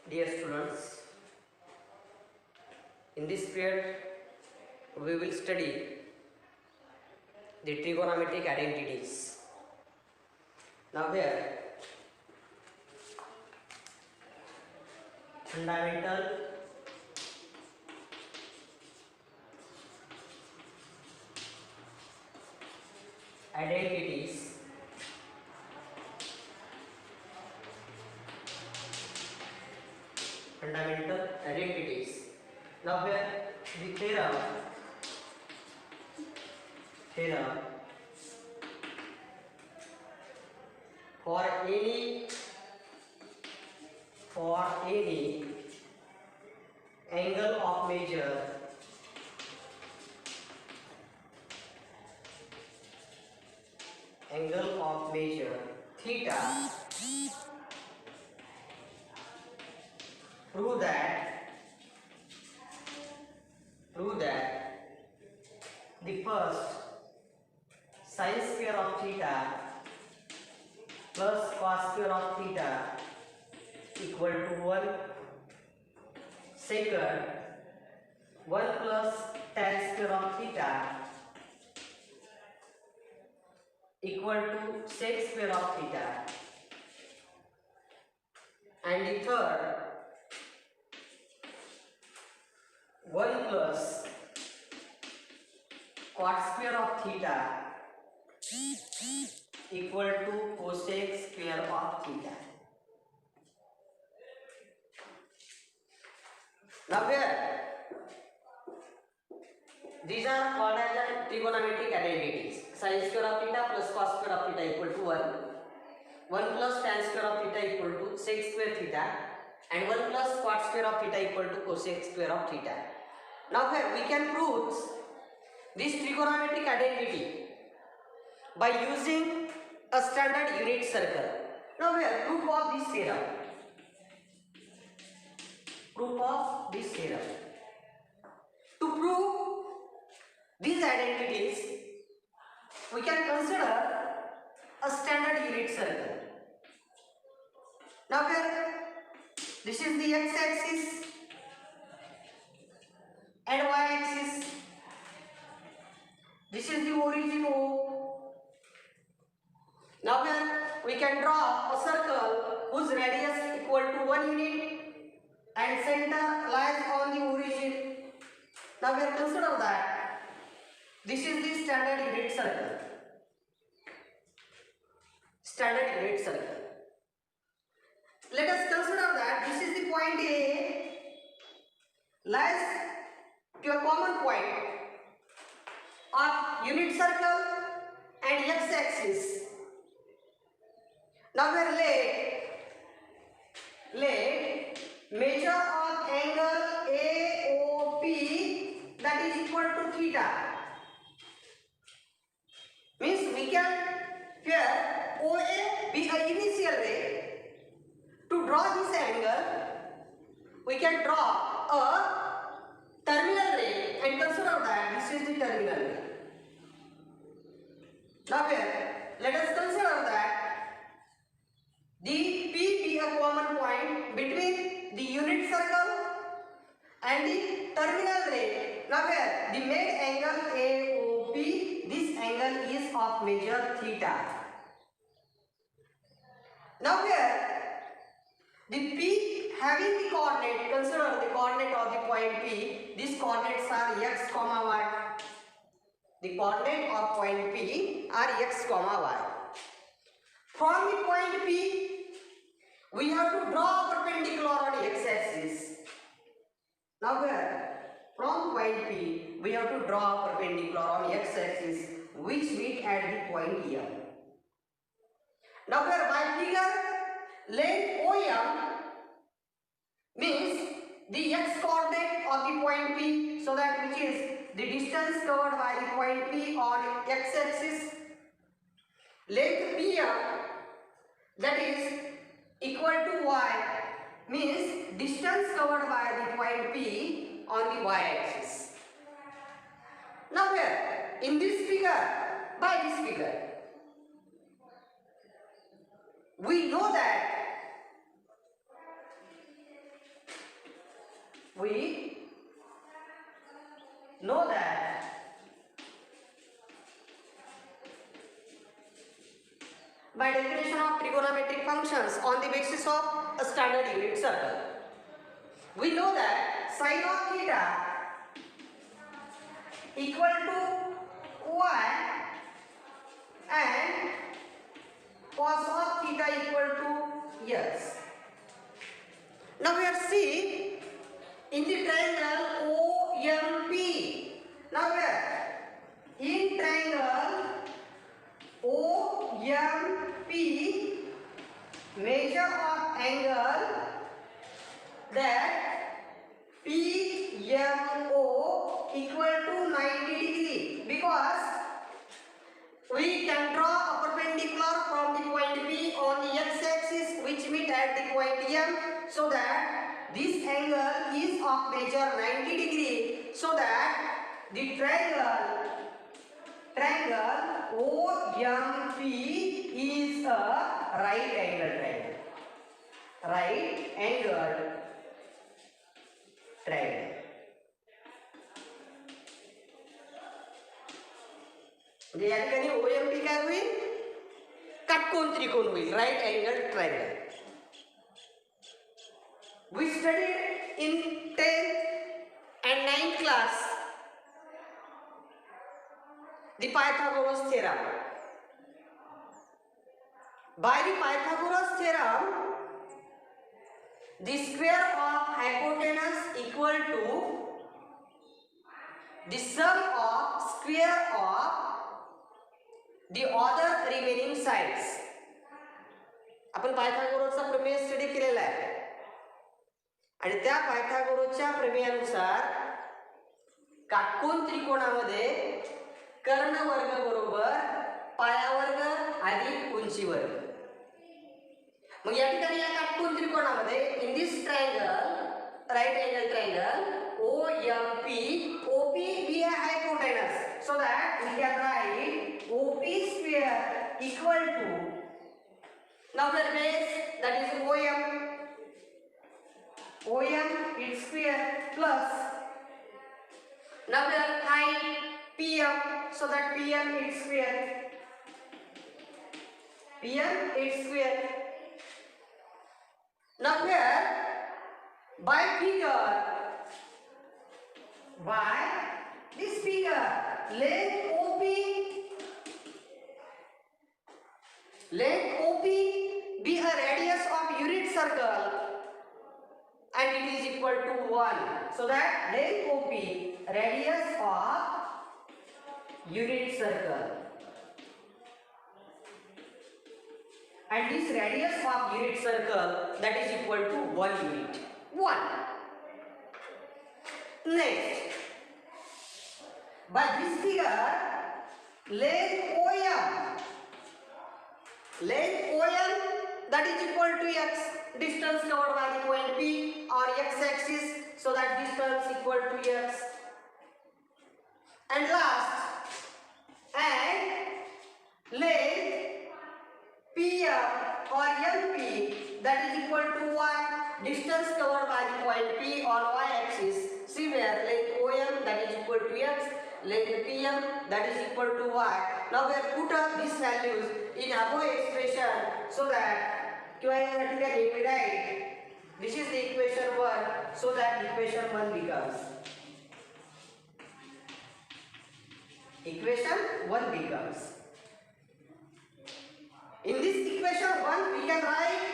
Dear students, in this period we will study the trigonometric identities. Now here fundamental identities. Fundamental identities. Now here the theorem for any angle of measure theta, prove that the first sin square of theta plus cos square of theta equal to 1. Second, 1 plus tan square of theta equal to sec square of theta. And the third, 1 plus cot square of theta equal to cosec square of theta. Now here these are called as trigonometric identities. Sin square of theta plus cos square of theta equal to 1. 1 plus tan square of theta equal to sec square theta, and 1 plus cot square of theta equal to cosec square of theta. Now here we can prove this trigonometric identity by using a standard unit circle. Now here proof of this theorem. To prove these identities, we can consider a standard unit circle. Now here this is the x-axis and y-axis. This is the origin O. Now here we can draw a circle whose radius equal to 1 unit and center lies on the origin. Now we are consider that this is the standard unit circle. Let us consider that this is the point A lies to a common point of unit circle and x-axis. Now we are let measure of angle AOP that is equal to theta. Means we can here OA be an initial ray. To draw this angle, we can draw a terminal ray and consider that this is the terminal ray. Now here let us consider that the P be a common point between the unit circle and the terminal ray. Now here the made angle AOP, this angle is of measure theta. Now here the P having the coordinate, consider the coordinate of the point P. These coordinates are x, y. The coordinate of point P are x, y. From the point P, we have to draw a perpendicular on the x-axis. Now here, from point P, we have to draw a perpendicular on the x-axis which meet at the point here. Now here by figure, length OM means the x coordinate of the point P, so that which is the distance covered by the point P on x-axis. Length PM that is equal to y means distance covered by the point P on the y-axis. Now here in this figure, by this figure, we know that we know that by definition of trigonometric functions on the basis of a standard unit circle, we know that sin of theta equal to 1 and cos of theta equal to yes. Now we are see in the triangle OMP. Now where in triangle OMP, measure of angle that PMO equal to 90 degree, because we can draw a perpendicular from the point P on the x-axis which meet at the point M, so that this angle is of measure 90 degree, so that the triangle OMP is a right angle triangle. Right angle triangle. म्हणजे या ठिकाणी OMP काय होईल? काटकोन त्रिकोण होईल, right angle triangle. We studied in 10th and 9th class the Pythagoras theorem. By the Pythagoras theorem, the square of hypotenuse equal to the sum of square of the other remaining sides. आपण पायथागोरसचा प्रमेय study केलेला आहे आणि त्या पायथागोरसच्या प्रमेयानुसार काटकोन त्रिकोणामध्ये कर्ण वर्ग बरोबर पाया वर्ग अधिक उंची वर्ग. मग या ठिकाणी या काटकोन त्रिकोणामध्ये in this triangle right angle triangle OMP, OP be a hypotenuse, so that we can write OP square equal to, now the base that is OM its square plus, now the height PM, so that PM its square, PM its square. Now here by this figure let OP be a radius of unit circle and it is equal to 1, so that let OP radius of unit circle and this radius of unit circle that is equal to 1 unit. 1. Next, by this figure, length OM that is equal to x, distance covered by the point P on x-axis, so that distance equal to x. And last, and length PM or MP that is equal to 1, distance covered by the point P on y-axis. See where length OM that is equal to x, length PM that is equal to y. Now we have put up these values in above expression, so that we write this is the equation 1, so that equation 1 becomes in this equation 1 we can write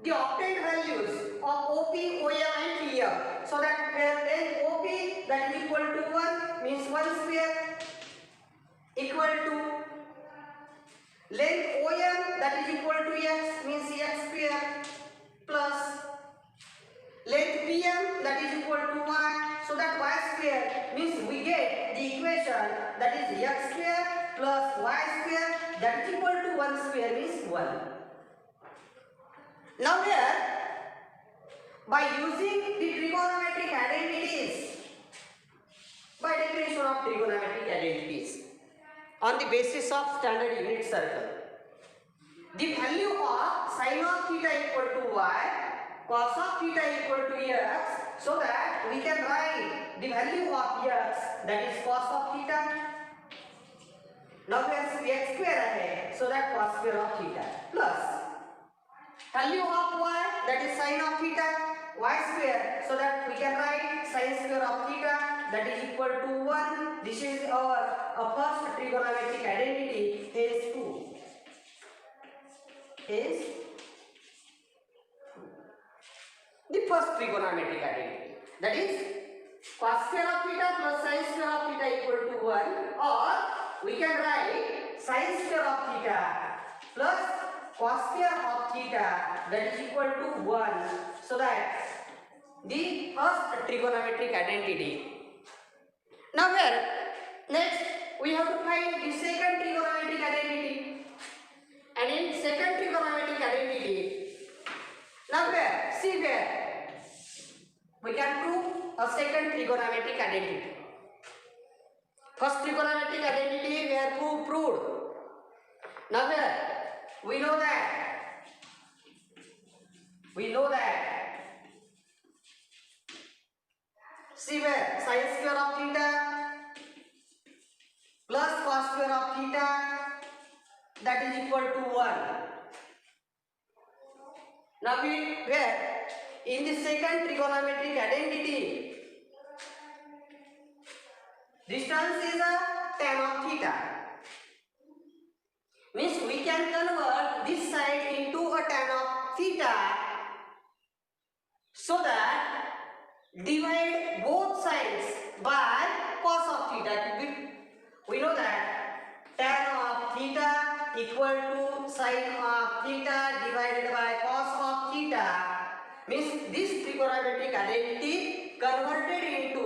the obtained values of OP, OM and PM, so that where length OP that is equal to 1 means 1 square equal to length OM that is equal to x means x square plus length PM that is equal to y, so that y square means we get the equation that is x square plus y square that is equal to 1 square means 1. Now here, by using the trigonometric identities, by definition of trigonometric identities on the basis of standard unit circle, the value of sin of theta equal to y cos of theta equal to x, so that we can write the value of x, that is cos of theta. Now x square है, so that cos square of theta plus value of y, that is sin of theta, y square, so that we can write sin square of theta, that is equal to 1. This is our first trigonometric identity, is 2. Is the first trigonometric identity, that is cos square of theta plus sin square of theta equal to 1, or we can write sin square of theta plus cos square of theta, that is equal to 1, so that the first trigonometric identity. Now here, next we have to find the second trigonometric identity, and in second trigonometric identity, now here, see where we can prove a second trigonometric identity. First trigonometric identity we have proved. Now here we know that see where sin square of theta plus cos square of theta, that is equal to 1. Now where in the second trigonometric identity, this term is a tan of theta. Means we can convert this side into a tan of theta, so that divide both sides by cos of theta. We know that tan of theta equal to sin of theta divided by cos of theta, means this trigonometric identity converted into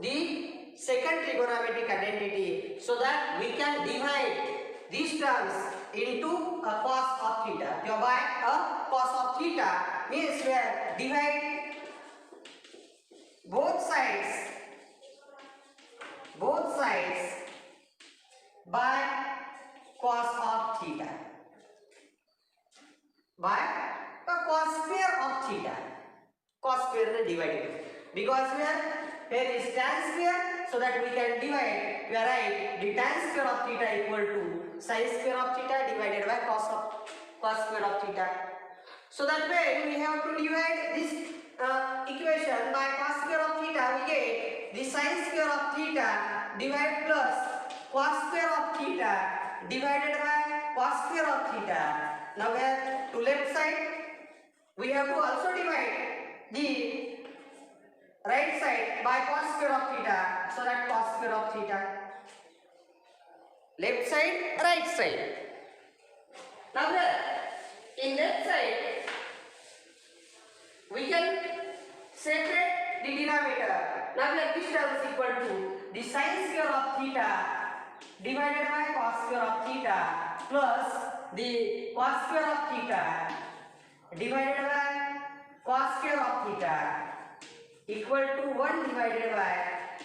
the second trigonometric identity, so that we can divide these terms into a cos of theta. By a cos of theta means where divide both sides by cos of theta, by the cos square of theta. Cos square divided, because here is tan square, so that we can divide, we write the tan square of theta equal to sin square of theta divided by cos square of theta. So that way we have to divide this equation by cos square of theta, we get the sin square of theta divided plus cos square of theta divided by cos square of theta. Now where to left side we have to also divide the right side by cos square of theta, so that cos square of theta. Left side, right side. Now here in left side we can separate the denominator. Now here this term is equal to the sin square of theta divided by cos square of theta plus the cos square of theta divided by cos square of theta equal to 1 divided by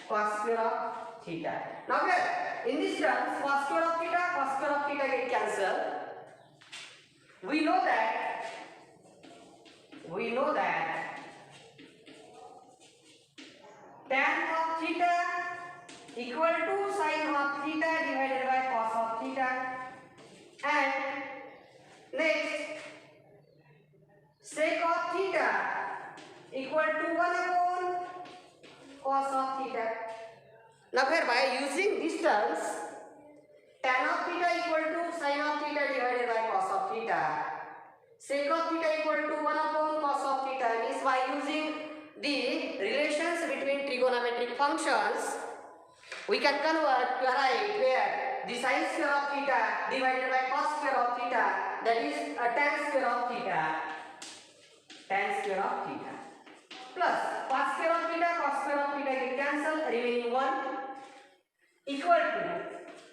cos square of theta. Now here in this terms cos square of theta get cancelled. We know that tan of theta equal to sin of theta divided by cos of theta, and next sec of theta equal to 1 upon cos of theta. Now here by using these terms, tan of theta equal to sin of theta divided by cos of theta, sec of theta equal to 1 upon cos of theta, means by using the relations between trigonometric functions, we can convert to write where the sin square of theta divided by cos square of theta, that is a tan square of theta plus cos square of theta get cancelled, remaining 1 equal to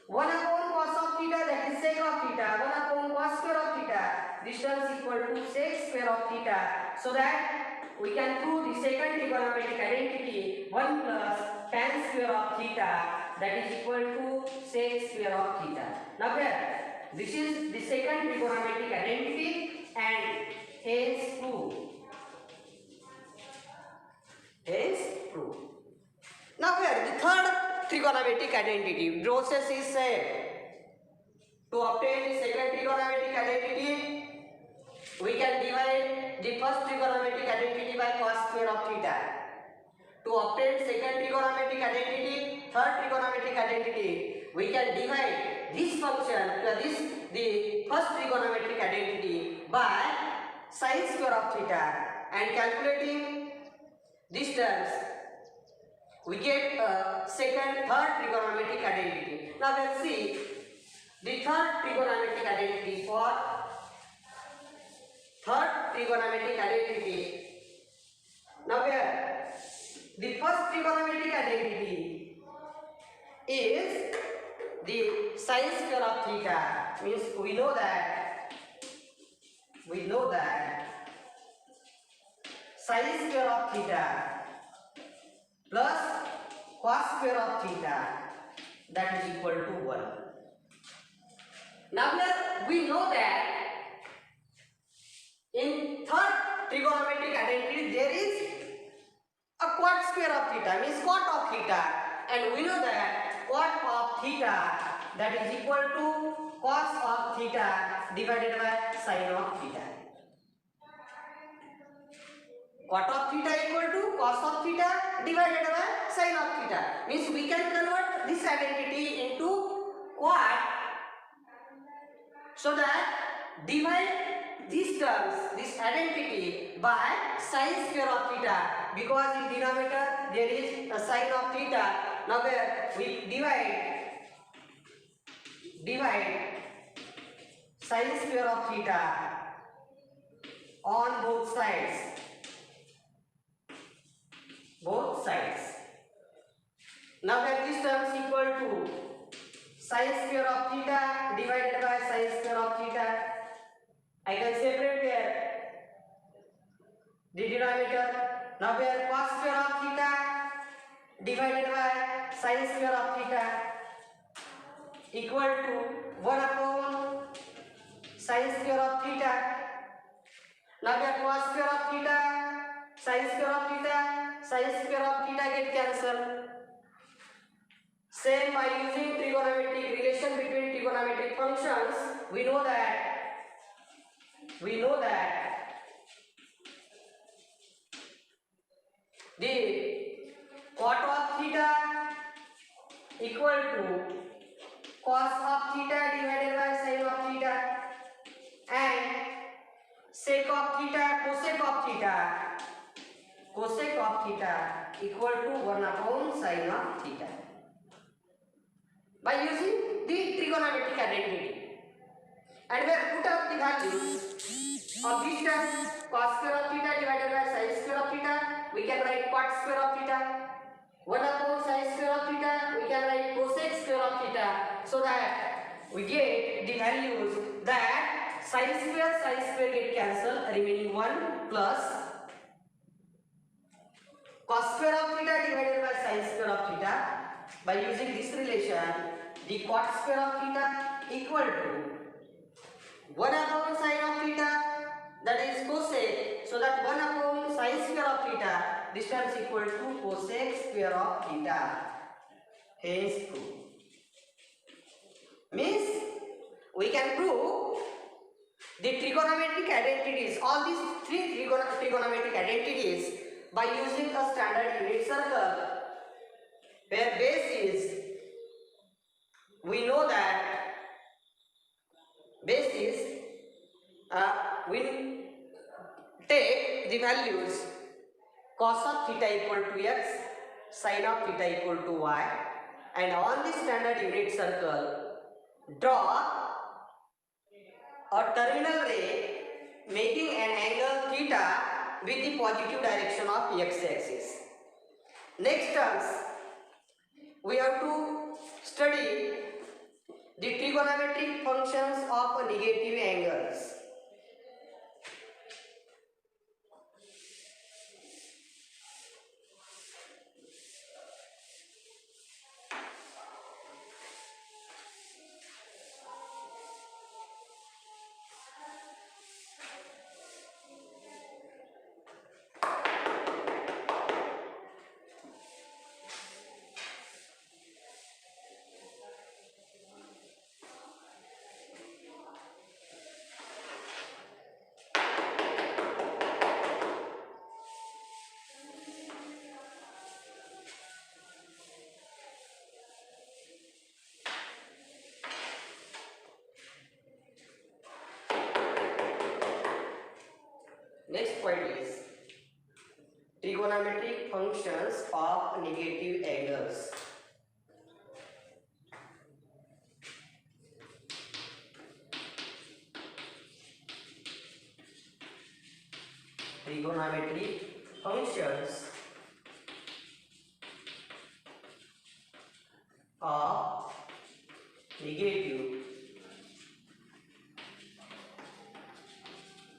1 upon cos of theta, that is sec of theta, 1 upon cos square of theta, this term is equal to sec square of theta, so that we can prove the second trigonometric identity 1 plus tan square of theta, that is equal to sec square of theta. Now here this is the second trigonometric identity and hence proved. Now here the third trigonometric identity process is same. To obtain the second trigonometric identity, we can divide the first trigonometric identity by cos square of theta. To obtain second trigonometric identity, third trigonometric identity, we can divide this function, the first trigonometric identity by sin square of theta, and calculating these terms, we get third trigonometric identity. Now let's see the third trigonometric identity. For third trigonometric identity, now here the first trigonometric identity is the sin square of theta. Means we know that sin square of theta plus cos square of theta, that is equal to 1. Now here we know that in third trigonometric identity there is a cot square of theta, means cot of theta, and we know that cot of theta, that is equal to cos of theta divided by sin of theta. Cot of theta equal to cos of theta divided by sin of theta. Means we can convert this identity into quad, so that divide these terms, this identity, by sin square of theta, because in denominator there is a sin of theta. Now where we divide sin square of theta on both sides. Now that this term is equal to sin square of theta divided by sin square of theta, I can separate here the denominator. Now where cos square of theta divided by sin square of theta equal to 1 upon sin square of theta. Now where cos square of theta, sin square of theta get cancelled. Same by using trigonometric relation between trigonometric functions, we know that the cot of theta equal to cos of theta divided by sin of theta, and sec of theta, cosec of theta equal to 1 upon sin of theta. By using the trigonometric identity, and we have put up the values of this term, cos square of theta divided by sin square of theta, we can write cot square of theta. 1 upon sin square of theta, we can write cosec square of theta, so that we get the values that sin square get cancelled, remaining 1 plus cos square of theta divided by sin square of theta. By using this relation, the cot square of theta equal to 1 upon sin of theta, that is cosec, so that 1 upon sin square of theta, this term is equal to cosec square of theta. Hence 2. Means we can prove the trigonometric identities, all these three trigonometric identities, by using a standard unit circle, where base is, we know that base is, we take the values cos of theta equal to x, sin of theta equal to y, and on the standard unit circle draw a terminal ray making an angle theta with the positive direction of x-axis. Next terms, we have to study the trigonometric functions of negative angles. Next point is trigonometric functions of negative angles. Trigonometric functions of negative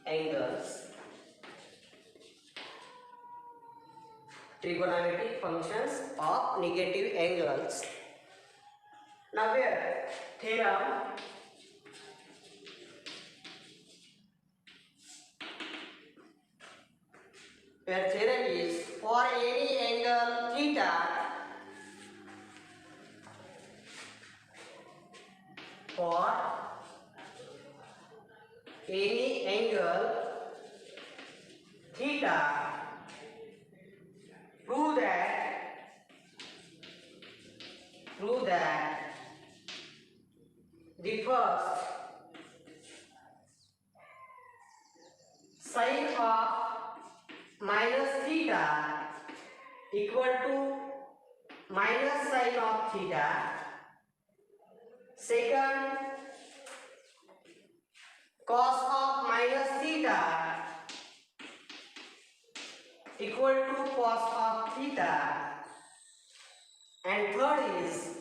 angles. Trigonometric functions of negative angles. Now here theorem where theorem is for any angle theta for any angle theta prove that the first sine of minus theta equal to minus sine of theta. Second, cos of minus theta equal to cos of theta. And third is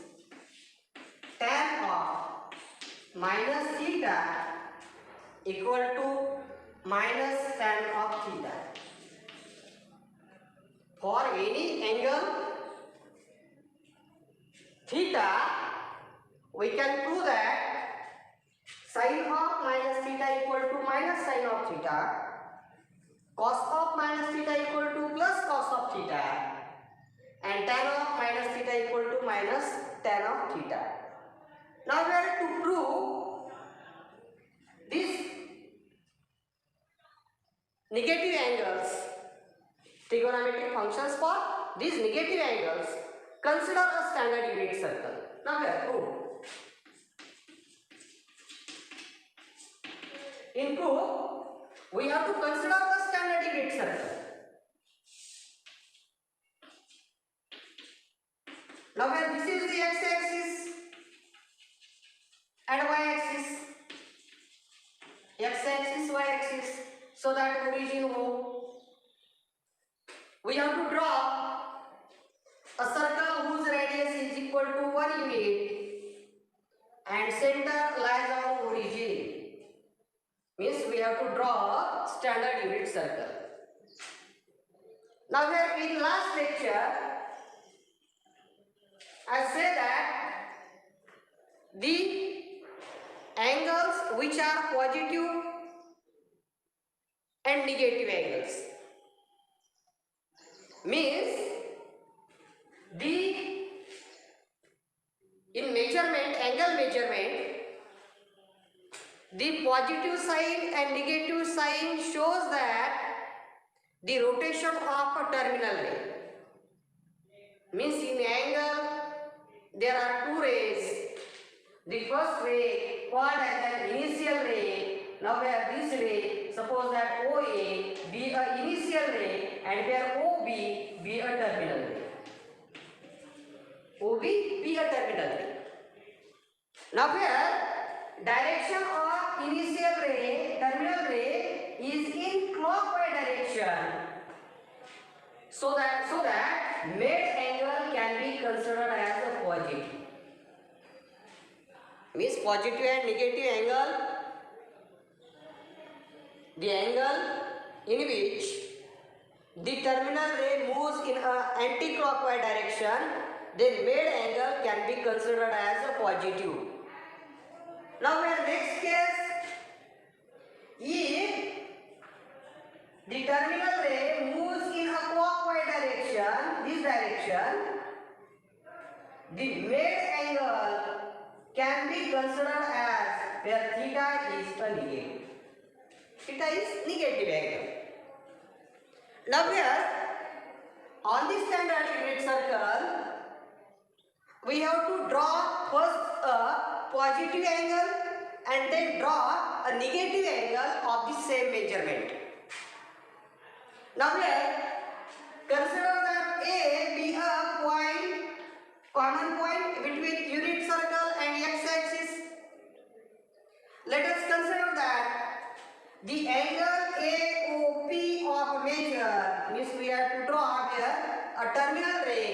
tan of minus theta equal to minus tan of theta. For any angle theta, we can prove that sine of minus theta equal to minus sine of theta, cos of minus theta equal to plus cos of theta, and tan of minus theta equal to minus tan of theta. Now we are to prove these negative angles, trigonometric functions for these negative angles. Consider a standard unit circle. Now we are proof. In proof, we have to consider the standard unit circle. Now where this is the x-axis and y-axis, x-axis, y-axis, so that origin O. We have to draw a circle whose radius is equal to 1 unit and center lies on origin. Means we have to draw a standard unit circle. Now here in last lecture, I said that the angles which are positive and negative angles means in measurement, angle measurement, the positive sign and negative sign shows that the rotation of a terminal ray. Means in angle there are two rays. The first ray called as an initial ray. Now where this ray, suppose that OA be a initial ray and where OB be a terminal ray. OB be a terminal ray. Now where direction of initial ray, terminal ray is in clockwise direction. So that made angle can be considered as a positive. Means positive and negative angle, the angle in which the terminal ray moves in an anti-clockwise direction, then made angle can be considered as a positive. Now in next case, if the terminal ray moves in a clockwise direction, this direction, the made angle can be considered as where theta is a negative. Theta is negative angle. Now here, on this standard unit circle, we have to draw first a positive angle and then draw a negative angle of the same measurement. Now here, consider that A be a point, common point between unit circle and x-axis. Let us consider that the angle AOP of measure means we have to draw here a terminal ray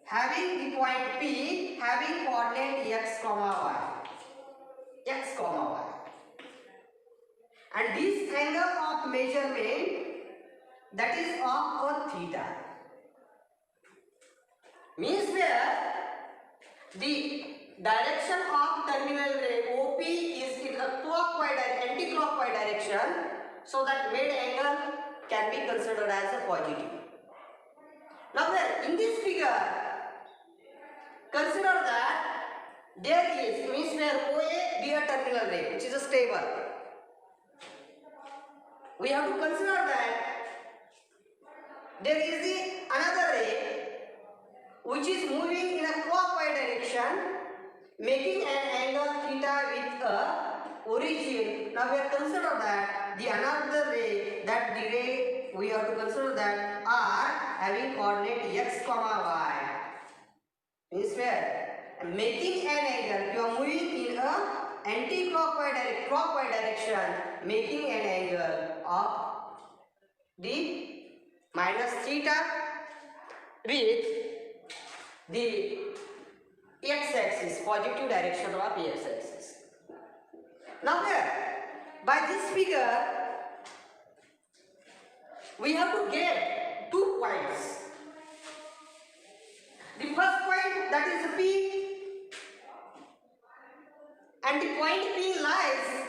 having the point P having coordinate x comma y, and this angle of measurement, that is of a theta, means where the direction of terminal ray OP is in a clockwise and anti-clockwise direction, so that made angle can be considered as a positive. Now there, in this figure, consider that there is, means where OA be a terminal ray which is a stable. We have to consider that there is the another ray which is moving in a clockwise direction, making an angle theta with a origin. Now we have considered that the another ray, that the ray we have to consider that are having coordinate x comma y. Means where making an angle, you are moving in a anti-clockwise clockwise direction, making an angle of the minus theta with the x-axis, positive direction of x-axis. Now here, by this figure, we have to get 2 points. The first point, that is P, and the point P lies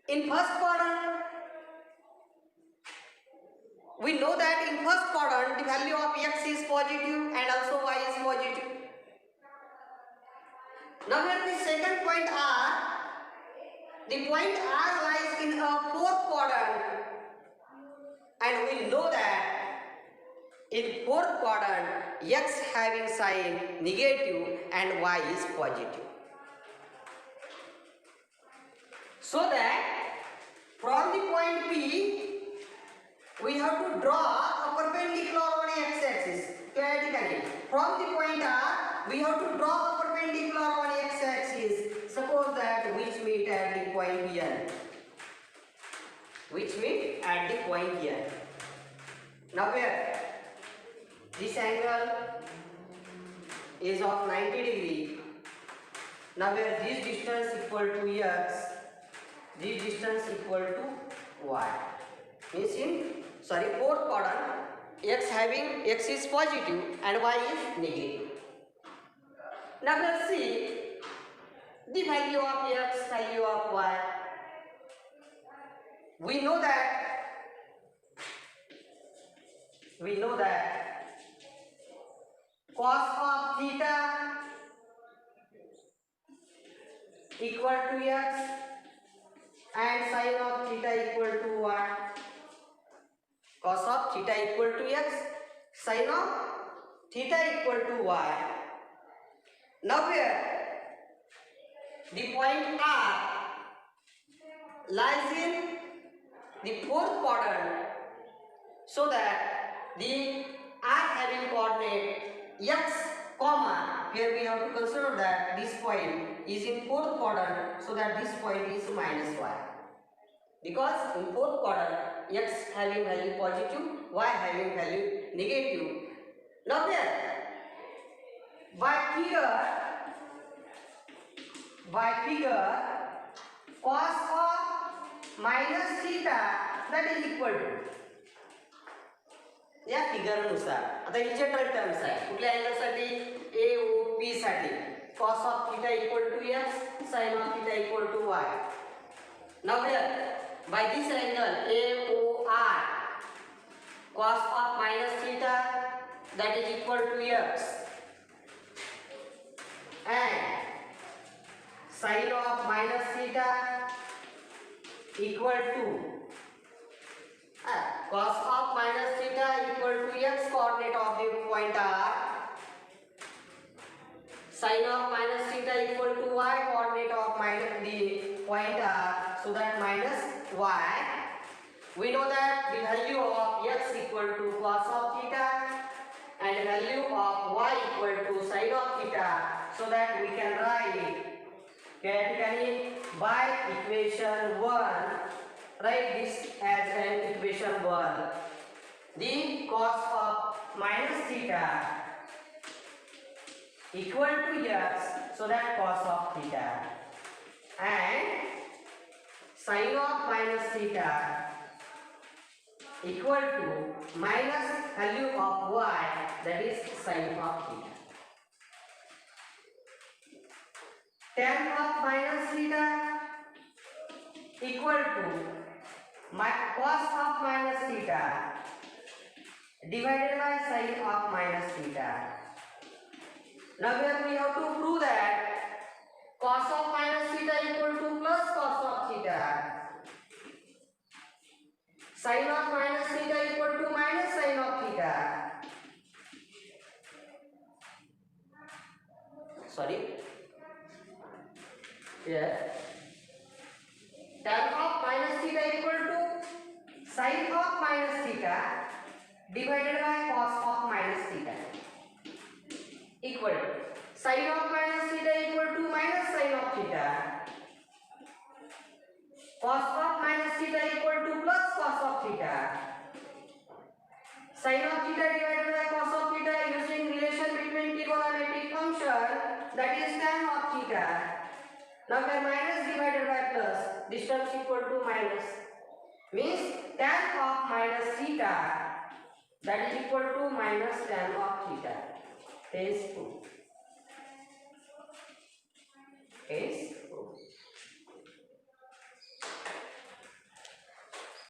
in first quadrant. We know that in first quadrant the value of x is positive and also y is positive. Now here the second point R, the point R lies in a fourth quadrant, and we know that in fourth quadrant x having sign negative and y is positive. So that from the point P we have to draw a perpendicular on x-axis theoretically. From the point R we have to draw a perpendicular on x-axis. Suppose that which meet at the point here. Which meet at the point here. Now where this angle is of 90 degree. Now where this distance equal to x, this distance equal to y. Means in fourth quadrant, x is positive and y is negative. Now let's see the value of x, value of y. We know that cos of theta equal to x and sin of theta equal to y. Cos of theta equal to x, sin of theta equal to y. Now here the point R lies in the fourth quadrant, so that the R having coordinate x comma, here we have to consider that this point is in fourth quadrant, so that this point is minus y. Because in fourth quadrant x having value positive, y having value negative. Now here by figure cos of minus theta, that is equal to या figure नुसार आता हे general terms आहे. कुठल्या angle साठी AOP साठी cos of theta equal to x, sin of theta equal to y. Now here by this angle AOR, cos of minus theta, that is equal to x, and sin of minus theta equal to cos of minus theta equal to x coordinate of the point R, sin of minus theta equal to y coordinate of minus the point R, so that minus y. We know that the value of x equal to cos of theta and value of y equal to sin of theta, so that we can write theoretically by equation 1, write this as an equation 1. The cos of minus theta equal to x, so that cos of theta, and sin of minus theta equal to minus value of y, that is sin of theta. Tan of minus theta equal to cos of minus theta divided by sin of minus theta. Now here we have to prove that cos of minus theta equal to plus cos of theta. Sin of minus theta equal to minus sin of theta. Sorry. Here. Tan of minus theta equal to sin of minus theta divided by cos of minus theta equal to sin of minus theta equal to minus sin of theta. Cos of minus theta equal to plus cos of theta. Sin of theta divided by cos of theta using relation between trigonometric function, that is tan of theta. Now by minus divided by plus, this term is equal to minus, means tan of minus theta, that is equal to minus tan of theta. Hence 2.